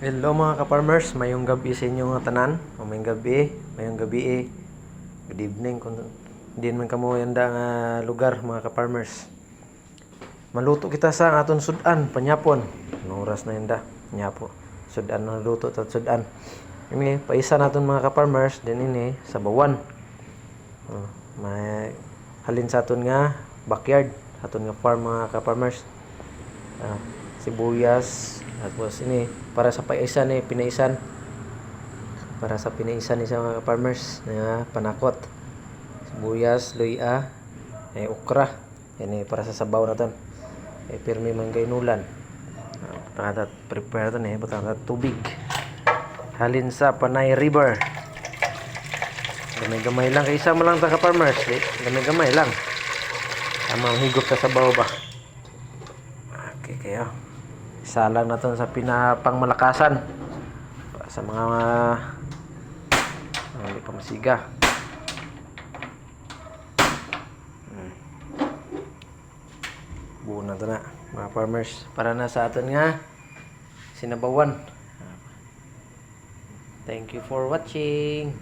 Hello mga ka-farmers, mayong gabi sa inyo nga tanan. O mayong gabi Good evening kung hindi man kamo yanda nga lugar mga ka-farmers. Maluto kita sa aton sudan, panyapon. Anong oras na yanda? Nyapo. Sudan na luto at sudan. Ini paisa naton mga ka-farmers, din ini sa bawan. May halin sa aton nga backyard, aton nga farm mga ka-farmers. Sibuyas, tapos ini para sa paisan pinaisan. Para sa pinaisan ni sa mga farmers na panakot. Sibuyas, luya, okra. Ini para sa sabaw naton. Pirmi man gaynulan. Pagkat prepare to butang tubig. Halin sa Panay River. Gamay-gamay lang kay isa mo lang ta ka farmers, gamay-gamay lang. Amang higop ta sa sabaw ba. Okay kayo. Isa lang na to sa pinapangmalakasan sa mga hindi pa masiga. Buo na to na mga farmers para na sa aton nga sinabawan. Thank you for watching.